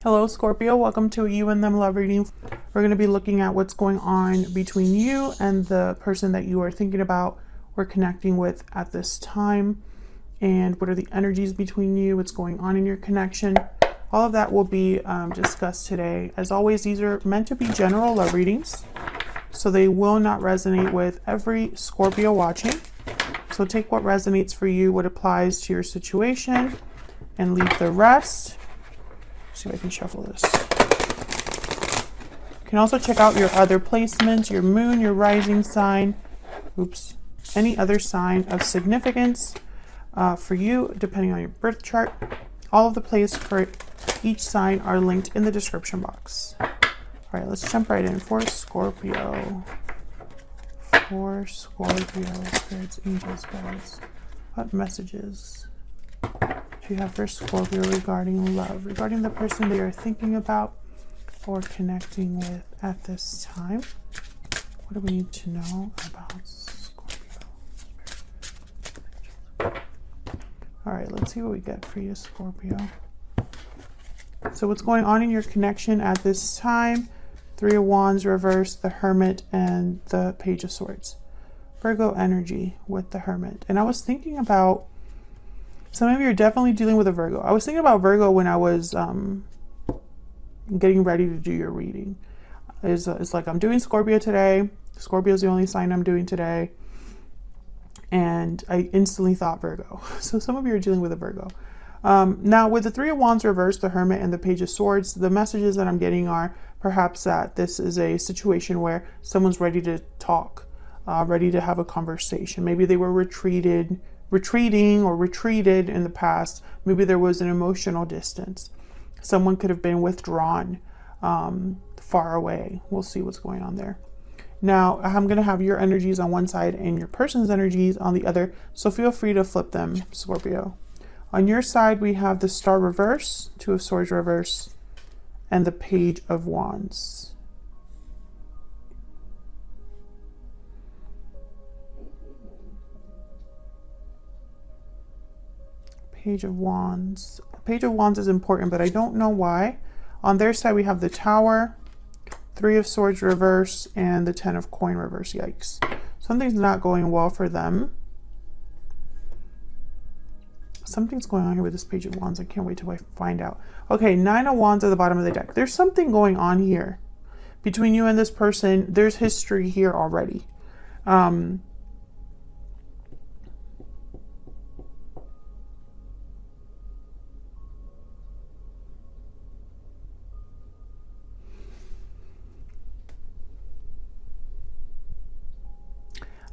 Hello Scorpio, welcome to a You and Them love reading. We're going to be looking at what's going on between you and the person that you are thinking about or connecting with at this time, and what are the energies between you, what's going on in your connection. All of that will be discussed today. As always, these are meant to be general love readings, so they will not resonate with every Scorpio watching. So take what resonates for you, what applies to your situation, and leave the rest. See if I can shuffle this. You can also check out your other placements, your moon, your rising sign, any other sign of significance for you, depending on your birth chart. All of the places for each sign are linked in the description box. All right, let's jump right in for Scorpio. For Scorpio, spirits, angels, guides. What messages do you have for Scorpio regarding love, regarding the person they are thinking about or connecting with at this time? What do we need to know about Scorpio? All right, let's see what we get for you, Scorpio. So what's going on in your connection at this time? Three of Wands reversed, the Hermit, and the Page of Swords. Virgo energy with the Hermit. And I was thinking about, some of you are definitely dealing with a Virgo. I was thinking about Virgo when I was getting ready to do your reading. It's like I'm doing Scorpio today. Scorpio is the only sign I'm doing today. And I instantly thought Virgo. So some of you are dealing with a Virgo. Now with the Three of Wands reversed, the Hermit, and the Page of Swords, the messages that I'm getting are perhaps that this is a situation where someone's ready to talk, ready to have a conversation. Maybe they were retreating or retreated in the past. Maybe there was an emotional distance. Someone could have been withdrawn, far away. We'll see what's going on there. Now, I'm going to have your energies on one side and your person's energies on the other, so feel free to flip them, Scorpio. On your side, we have the Star reverse, Two of Swords reverse, and the Page of Wands. Page of Wands. Page of Wands is important, but I don't know why. On their side, we have the Tower, Three of Swords reverse, and the Ten of Coin reverse. Yikes. Something's not going well for them. Something's going on here with this Page of Wands. I can't wait till I find out. Okay, Nine of Wands at the bottom of the deck. There's something going on here between you and this person. There's history here already.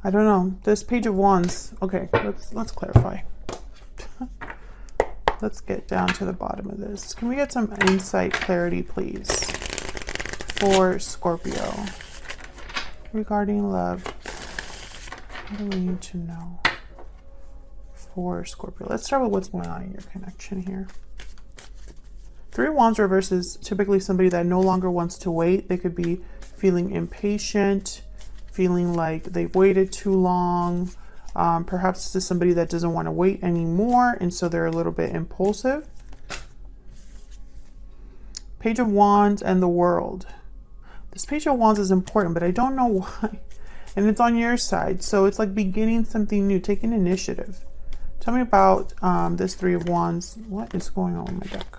I don't know. This Page of Wands. Okay, let's clarify. Let's get down to the bottom of this. Can we get some insight, clarity, please, for Scorpio regarding love? What do we need to know for Scorpio? Let's start with what's going on in your connection here. Three of Wands reverse is typically somebody that no longer wants to wait. They could be feeling impatient, feeling like they've waited too long. Perhaps this is somebody that doesn't want to wait anymore, and so they're a little bit impulsive. Page of Wands and the World. This Page of Wands is important, but I don't know why. And it's on your side, so it's like beginning something new, taking initiative. Tell me about this Three of Wands. What is going on with my deck?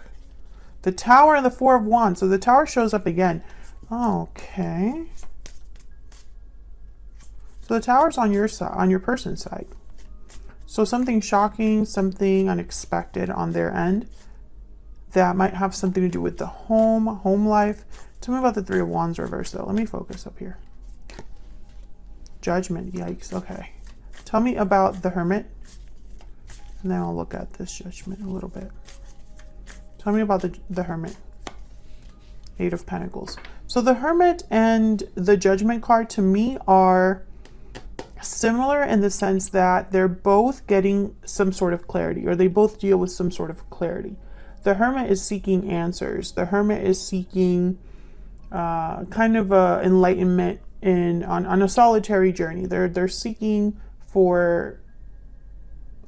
The Tower and the Four of Wands. So the Tower shows up again. Okay. So the Tower's on your side, on your person's side. So something shocking, something unexpected on their end that might have something to do with the home life. Tell me about the Three of Wands reverse though. Let me focus up here. Judgment, yikes, okay. Tell me about the Hermit, and then I'll look at this Judgment a little bit. Tell me about the Hermit. Eight of Pentacles. So the Hermit and the Judgment card to me are similar in the sense that they're both getting some sort of clarity, or they both deal with some sort of clarity. The Hermit is seeking answers. The Hermit is seeking kind of enlightenment on a solitary journey. They're seeking for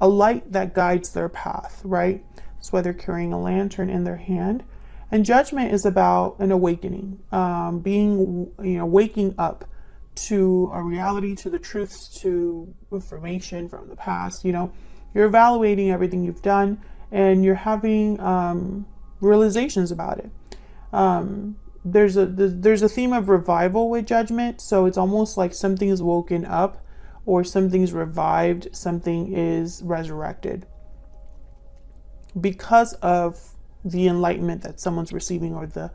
a light that guides their path, right? That's why they're carrying a lantern in their hand. And Judgment is about an awakening, being, waking up to a reality, to the truths, to information from the past. You're evaluating everything you've done, and you're having realizations about it. There's a theme of revival with Judgment, so it's almost like something is woken up, or something's revived, something is resurrected because of the enlightenment that someone's receiving, or the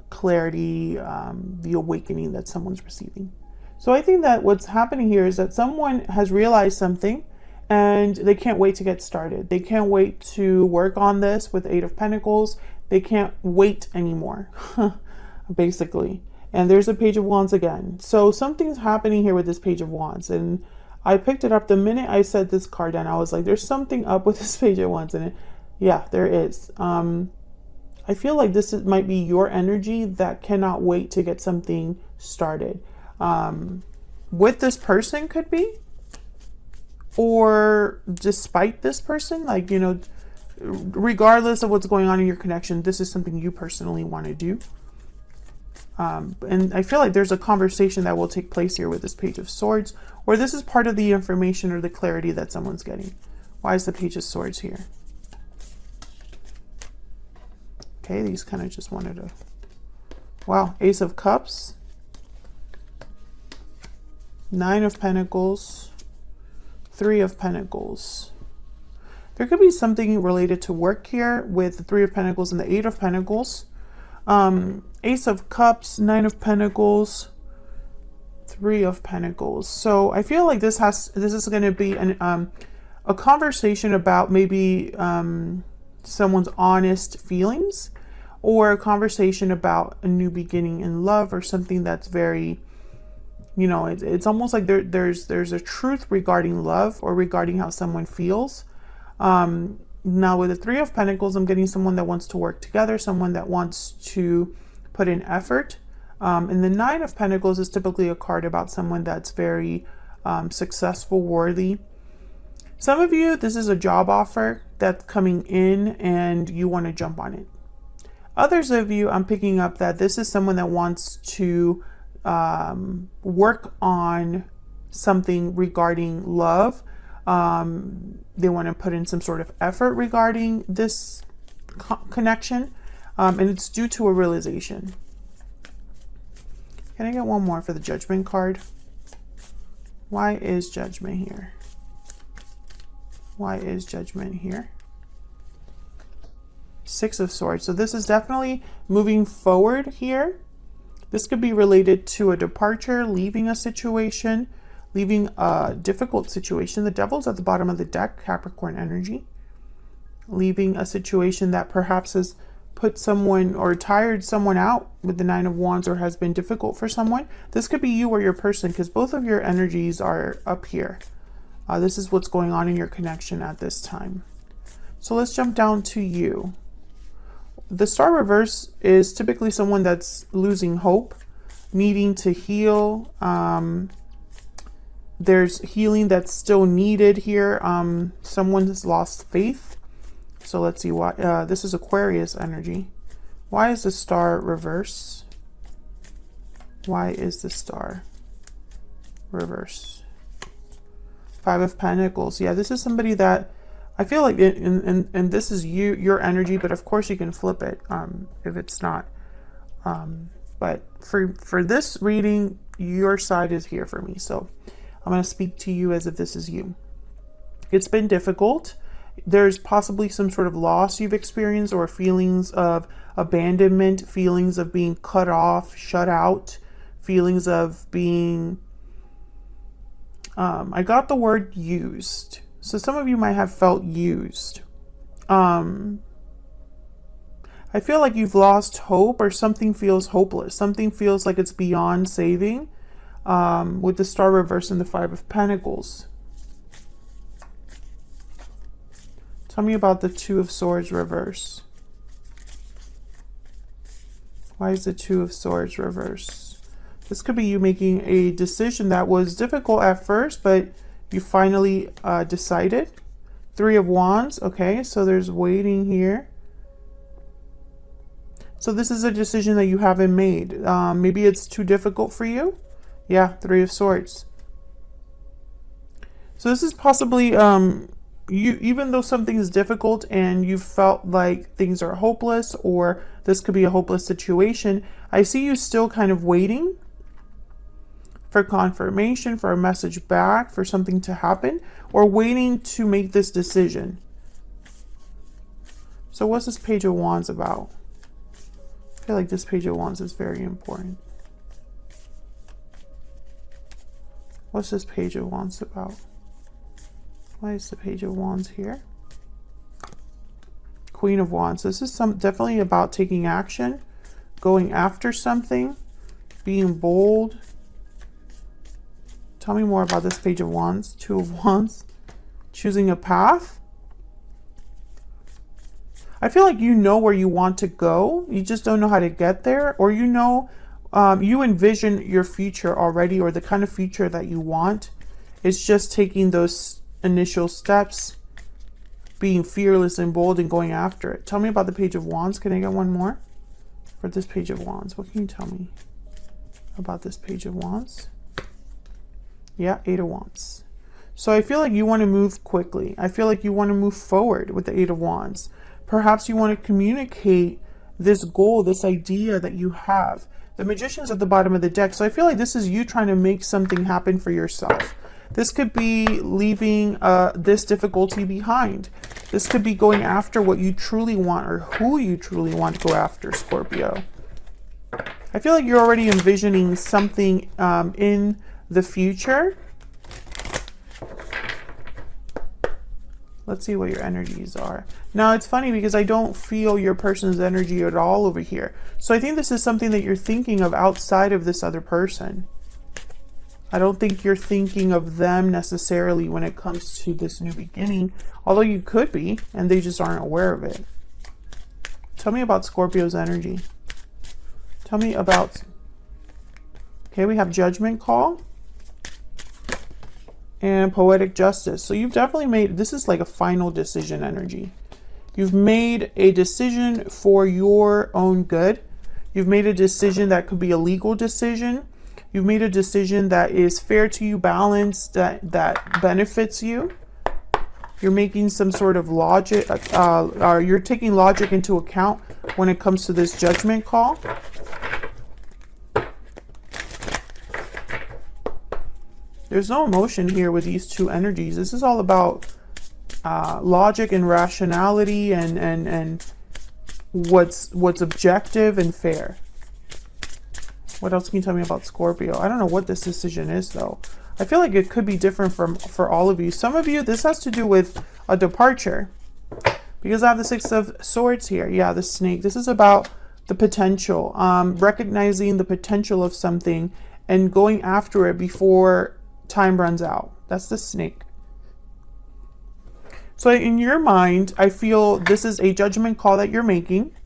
clarity, the awakening that someone's receiving. So I think that what's happening here is that someone has realized something, and they can't wait to get started. They can't wait to work on this with Eight of Pentacles. They can't wait anymore, basically. And there's a Page of Wands again. So something's happening here with this Page of Wands. And I picked it up the minute I said this card down. I was like, there's something up with this Page of Wands. And yeah, there is. I feel like might be your energy that cannot wait to get something started. With this person, could be, or despite this person, like, regardless of what's going on in your connection, this is something you personally want to do. And I feel like there's a conversation that will take place here with this Page of Swords, or this is part of the information or the clarity that someone's getting. Why is the Page of Swords here? Okay, these kind of just wanted to... Wow, Ace of Cups. Nine of Pentacles. Three of Pentacles. There could be something related to work here with the Three of Pentacles and the Eight of Pentacles. Ace of Cups, Nine of Pentacles, Three of Pentacles. So I feel like this is going to be a conversation about maybe someone's honest feelings, or a conversation about a new beginning in love, or something that's very, it's almost like there's a truth regarding love, or regarding how someone feels. Now with the Three of Pentacles, I'm getting someone that wants to work together, someone that wants to put in effort. And the Nine of Pentacles is typically a card about someone that's very successful, worthy. Some of you, this is a job offer that's coming in and you want to jump on it. Others of you, I'm picking up that this is someone that wants to work on something regarding love. They want to put in some sort of effort regarding this connection, and it's due to a realization. Can I get one more for the Judgment card? Why is Judgment here? Why is Judgment here? Six of Swords. So this is definitely moving forward here. This could be related to a departure, leaving a situation, leaving a difficult situation. The Devil's at the bottom of the deck, Capricorn energy. Leaving a situation that perhaps has put someone or tired someone out with the Nine of Wands, or has been difficult for someone. This could be you or your person, because both of your energies are up here. This is what's going on in your connection at this time. So let's jump down to you. The Star reverse is typically someone that's losing hope, needing to heal. There's healing that's still needed here. Someone has lost faith. So let's see why. This is Aquarius energy. Why is the Star reverse? Why is the Star reverse? Five of Pentacles. Yeah, this is somebody that I feel like, and this is your energy, but of course you can flip it if it's not. But for this reading, your side is here for me. So I'm going to speak to you as if this is you. It's been difficult. There's possibly some sort of loss you've experienced, or feelings of abandonment, feelings of being cut off, shut out, feelings of being, I got the word used. So some of you might have felt used. I feel like you've lost hope, or something feels hopeless. Something feels like it's beyond saving, with the Star reverse and the Five of Pentacles. Tell me about the Two of Swords reverse. Why is the Two of Swords reverse? This could be you making a decision that was difficult at first, but you finally decided. Three of Wands. Okay, so there's waiting here. So this is a decision that you haven't made. Maybe it's too difficult for you. Yeah, Three of Swords. So this is possibly, even though something is difficult and you felt like things are hopeless, or this could be a hopeless situation, I see you still kind of waiting for confirmation, for a message back, for something to happen, or waiting to make this decision. So what's this Page of Wands about? I feel like this Page of Wands is very important. What's this Page of Wands about? Why is the Page of Wands here? Queen of Wands. This is definitely about taking action, going after something, being bold. Tell me more about this Page of Wands. Two of Wands. Choosing a path. I feel like you know where you want to go. You just don't know how to get there. Or you know, you envision your future already, or the kind of future that you want. It's just taking those initial steps, being fearless and bold and going after it. Tell me about the Page of Wands. Can I get one more for this Page of Wands? What can you tell me about this Page of Wands? Yeah, Eight of Wands. So I feel like you want to move quickly. I feel like you want to move forward with the Eight of Wands. Perhaps you want to communicate this goal, this idea that you have. The Magician's at the bottom of the deck. So I feel like this is you trying to make something happen for yourself. This could be leaving this difficulty behind. This could be going after what you truly want, or who you truly want to go after, Scorpio. I feel like you're already envisioning something in the future. Let's see what your energies are. Now, it's funny because I don't feel your person's energy at all over here. So I think this is something that you're thinking of outside of this other person. I don't think you're thinking of them necessarily when it comes to this new beginning, although you could be, and they just aren't aware of it. Tell me about Scorpio's energy. Tell me about... Okay, we have Judgment Call and Poetic Justice. So you've definitely made... This is like a final decision energy. You've made a decision for your own good. You've made a decision that could be a legal decision. You've made a decision that is fair to you, balanced, that benefits you. You're making some sort of logic, or you're taking logic into account when it comes to this Judgment Call. There's no emotion here with these two energies. This is all about logic and rationality, and what's objective and fair. What else can you tell me about Scorpio? I don't know what this decision is, though. I feel like it could be different for all of you. Some of you, this has to do with a departure, because I have the Six of Swords here. Yeah, the snake. This is about the potential, recognizing the potential of something and going after it before time runs out. That's the snake. So in your mind, I feel this is a judgment call that you're making.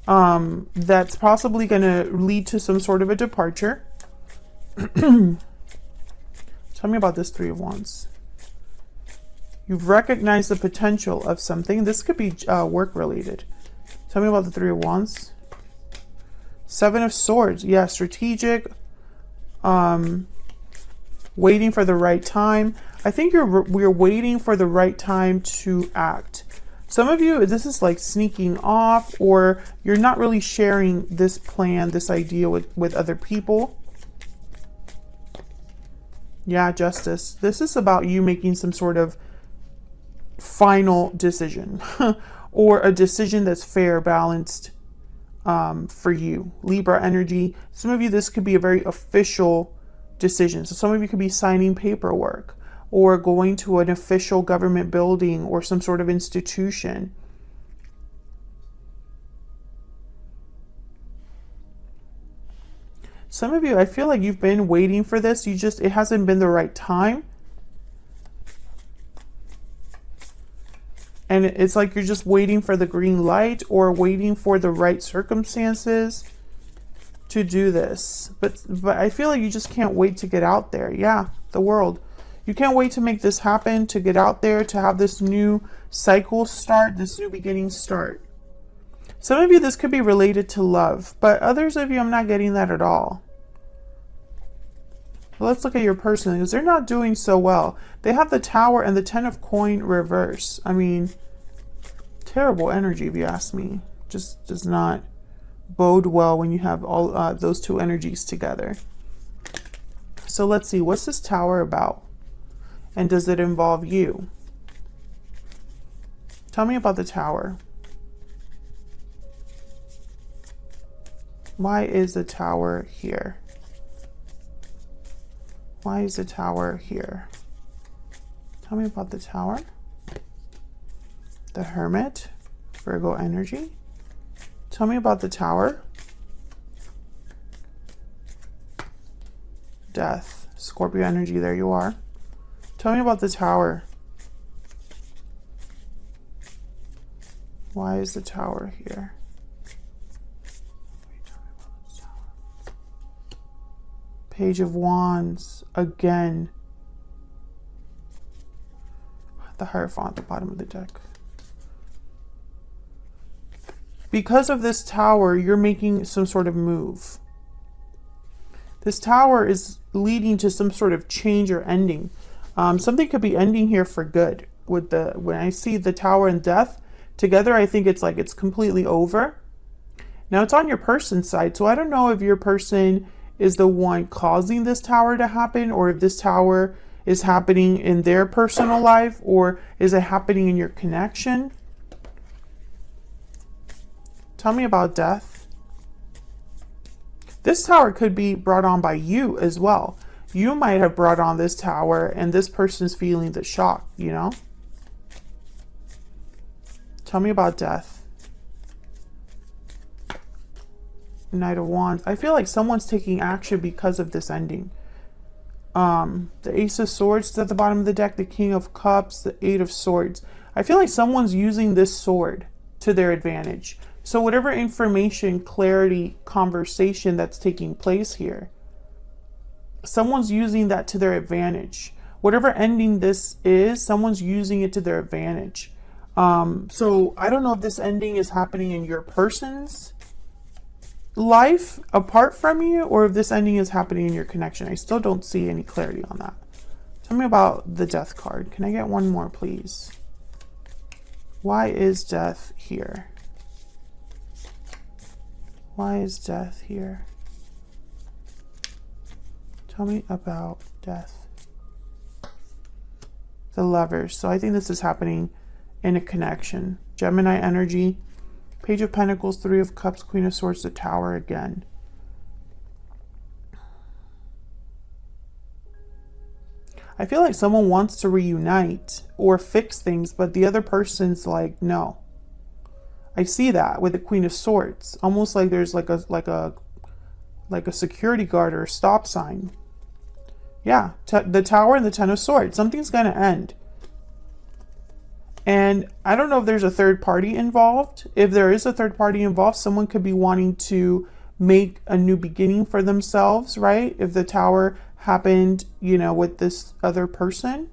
That's possibly going to lead to some sort of a departure. Tell me about this Three of Wands. You've recognized the potential of something. This could be work related. Tell me about the Three of Wands. Seven of Swords. Yeah, strategic. Waiting for the right time. I think we're waiting for the right time to act. Some of you, this is like sneaking off, or you're not really sharing this plan, this idea with other people. Yeah, Justice. This is about you making some sort of final decision or a decision that's fair, balanced for you. Libra energy. Some of you, this could be a very official decision. So some of you could be signing paperwork, or going to an official government building or some sort of institution. Some of you, I feel like you've been waiting for this. It hasn't been the right time. And it's like you're just waiting for the green light, or waiting for the right circumstances to do this. But I feel like you just can't wait to get out there. Yeah, the World. You can't wait to make this happen, to get out there, to have this new cycle start, this new beginning start. Some of you, this could be related to love, but others of you, I'm not getting that at all. Well, let's look at your person, because they're not doing so well. They have the Tower and the Ten of Coin reverse. I mean, terrible energy, if you ask me. Just does not bode well when you have all those two energies together. So let's see, what's this Tower about? And does it involve you? Tell me about the Tower. Why is the Tower here? Why is the Tower here? Tell me about the Tower. The Hermit, Virgo energy. Tell me about the Tower. Death, Scorpio energy, there you are. Tell me about the Tower. Why is the Tower here? Page of Wands, again. The Hierophant at the bottom of the deck. Because of this Tower, you're making some sort of move. This Tower is leading to some sort of change or ending. Something could be ending here for good. When I see the Tower and Death together, I think it's like it's completely over. Now it's on your person's side, so I don't know if your person is the one causing this Tower to happen, or if this Tower is happening in their personal life, or is it happening in your connection? Tell me about Death. This Tower could be brought on by you as well. You might have brought on this Tower and this person's feeling the shock, you know? Tell me about Death. Knight of Wands. I feel like someone's taking action because of this ending. The Ace of Swords is at the bottom of the deck, the King of Cups, the Eight of Swords. I feel like someone's using this sword to their advantage. So whatever information, clarity, conversation that's taking place here, someone's using that to their advantage. Whatever ending this is, someone's using it to their advantage. So I don't know if this ending is happening in your person's life apart from you, or if this ending is happening in your connection. I still don't see any clarity on that. Tell me about the Death card. Can I get one more, please? Why is Death here? Why is Death here? Tell me about Death. The Lovers. So I think this is happening in a connection. Gemini energy. Page of Pentacles, Three of Cups, Queen of Swords, the Tower again. I feel like someone wants to reunite or fix things, but the other person's like, no. I see that with the Queen of Swords. Almost like there's like a security guard or a stop sign. Yeah, the Tower and the Ten of Swords. Something's going to end. And I don't know if there's a third party involved. If there is a third party involved, someone could be wanting to make a new beginning for themselves, right? If the Tower happened, you know, with this other person.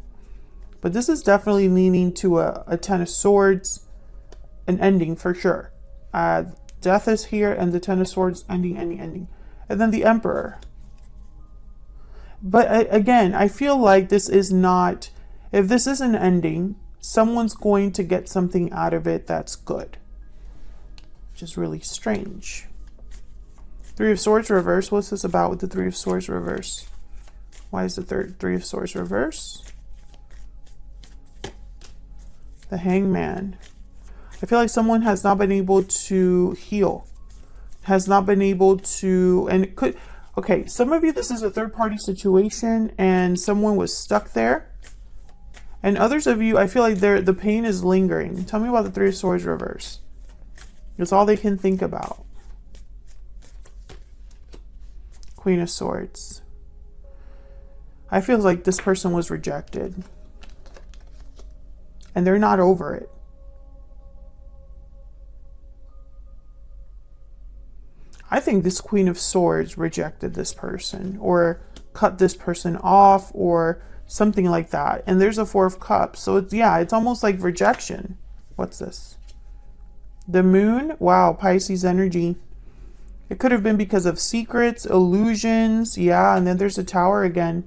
But this is definitely leaning to a Ten of Swords, an ending for sure. Death is here, and the Ten of Swords, ending. And then the Emperor. But again, I feel like this is not, if this is an ending, someone's going to get something out of it that's good. Which is really strange. Three of Swords reverse. What's this about with the Three of Swords reverse? Why is the Three of Swords reverse? The Hangman. I feel like someone has not been able to heal. Has not been able to, and it could, okay, some of you, this is a third party situation and someone was stuck there. And others of you, I feel like the pain is lingering. Tell me about the Three of Swords reverse. It's all they can think about. Queen of Swords. I feel like this person was rejected. And they're not over it. I think this Queen of Swords rejected this person, or cut this person off, or something like that. And there's a Four of Cups. So it's, yeah, it's almost like rejection. What's this? The moon, wow, Pisces energy. It could have been because of secrets, illusions, yeah, and then there's a tower again.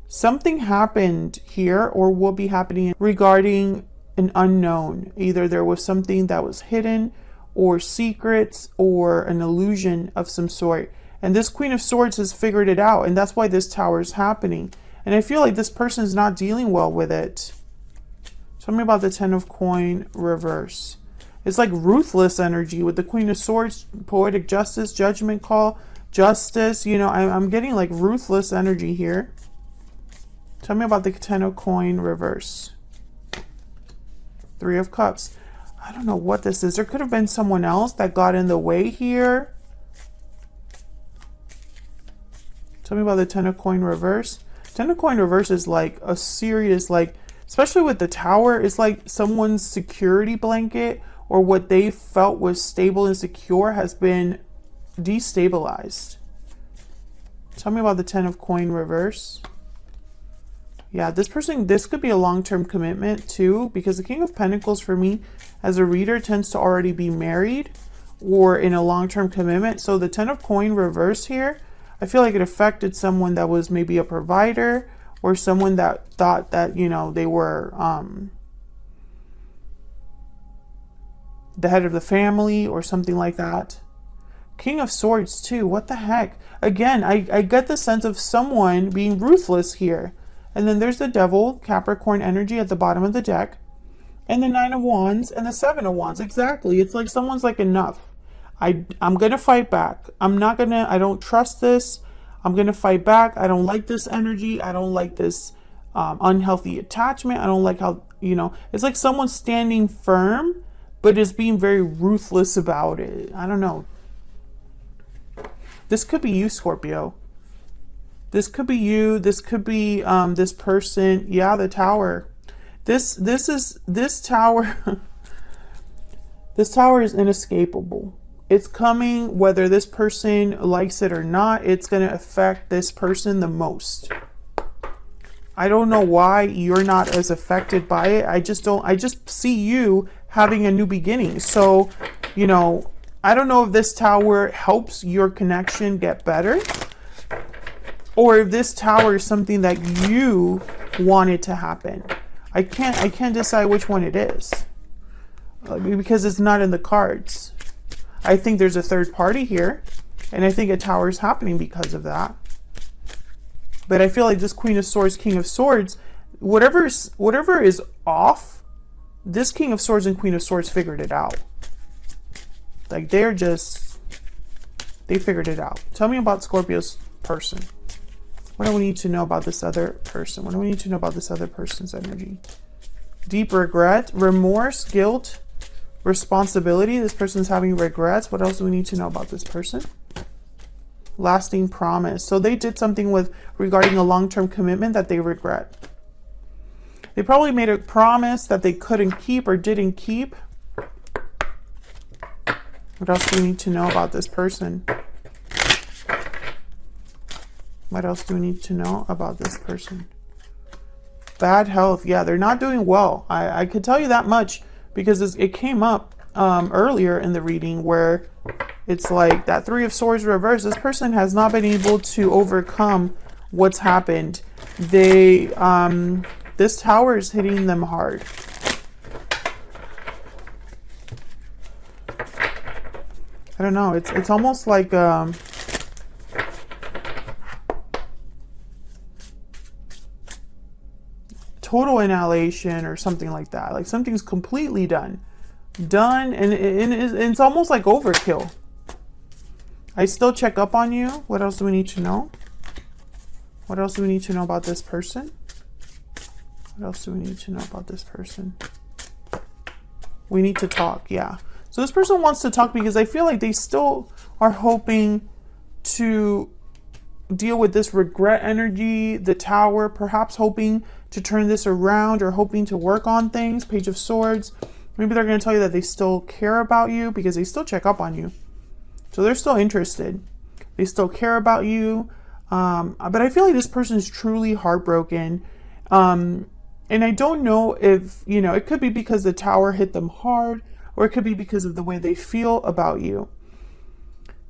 Something happened here or will be happening regarding an unknown. Either there was something that was hidden or secrets or an illusion of some sort. And this Queen of Swords has figured it out, and that's why this tower is happening. And I feel like this person is not dealing well with it. Tell me about the Ten of Coin reverse. It's like ruthless energy with the Queen of Swords, poetic justice, judgment call, justice. You know, I'm getting like ruthless energy here. Tell me about the Ten of Coin reverse. Three of Cups. I don't know what this is. There could have been someone else that got in the way here. Tell me about the Ten of Coin reverse. Ten of Coin reverse is like a serious, like, especially with the tower, it's like someone's security blanket or what they felt was stable and secure has been destabilized. Tell me about the Ten of Coin reverse. Yeah, this person, this could be a long-term commitment too, because the King of Pentacles for me as a reader tends to already be married or in a long-term commitment. So the Ten of Coin reverse here, I feel like it affected someone that was maybe a provider or someone that thought that, you know, they were the head of the family or something like that. King of Swords too, what the heck? Again, I get the sense of someone being ruthless here. And then there's the Devil, Capricorn energy at the bottom of the deck. And the Nine of Wands and the Seven of Wands. Exactly. It's like someone's like, enough. I'm going to fight back. I don't trust this. I'm going to fight back. I don't like this energy. I don't like this unhealthy attachment. I don't like how, you know, it's like someone standing firm, but is being very ruthless about it. I don't know. This could be you, Scorpio. This could be you. This could be this person. Yeah, the Tower. This tower. This tower is inescapable. It's coming whether this person likes it or not. It's going to affect this person the most. I don't know why you're not as affected by it. I just see you having a new beginning. So, you know, I don't know if this tower helps your connection get better, or if this tower is something that you wanted to happen. I can't decide which one it is because it's not in the cards. I think there's a third party here, and I think a tower is happening because of that. But I feel like this Queen of Swords, King of Swords, whatever is off, this King of Swords and Queen of Swords figured it out. Like they figured it out. Tell me about Scorpio's person. What do we need to know about this other person? What do we need to know about this other person's energy? Deep regret, remorse, guilt, responsibility. This person's having regrets. What else do we need to know about this person? Lasting promise. So they did something regarding a long-term commitment that they regret. They probably made a promise that they couldn't keep or didn't keep. What else do we need to know about this person? What else do we need to know about this person? Bad health. Yeah, they're not doing well. I could tell you that much because it came up earlier in the reading where it's like that Three of Swords reverse. This person has not been able to overcome what's happened. This tower is hitting them hard. I don't know. It's almost like total annihilation or something like that. Like something's completely done, and it's almost like overkill. I still check up on you. What else do we need to know? What else do we need to know about this person? What else do we need to know about this person? We need to talk. Yeah. So this person wants to talk because I feel like they still are hoping to deal with this regret energy, the Tower, perhaps hoping to turn this around or hoping to work on things. Page of Swords. Maybe they're going to tell you that they still care about you because they still check up on you. So they're still interested. They still care about you. But I feel like this person is truly heartbroken. And I don't know if, you know, it could be because the Tower hit them hard. or it could be because of the way they feel about you.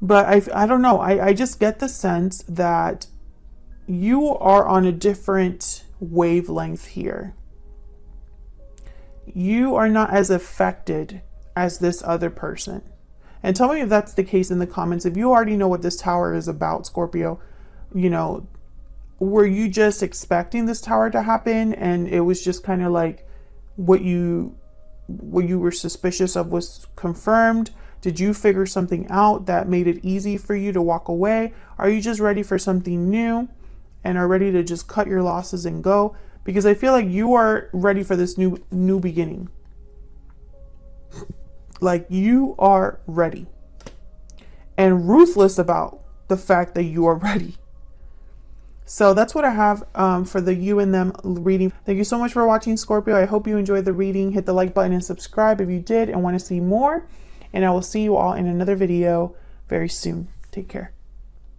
But I don't know. I just get the sense that you are on a different wavelength here. You are not as affected as this other person. And tell me if that's the case in the comments. If you already know what this tower is about, Scorpio, you know, were you just expecting this tower to happen and it was just kind of like what you were suspicious of was confirmed? Did you figure something out that made it easy for you to walk away? Are you just ready for something new and are ready to just cut your losses and go? Because I feel like you are ready for this new beginning. Like you are ready and ruthless about the fact that you are ready. So that's what I have for the you and them reading. Thank you so much for watching, Scorpio. I hope you enjoyed the reading. Hit the like button and subscribe if you did and want to see more. And I will see you all in another video very soon. Take care.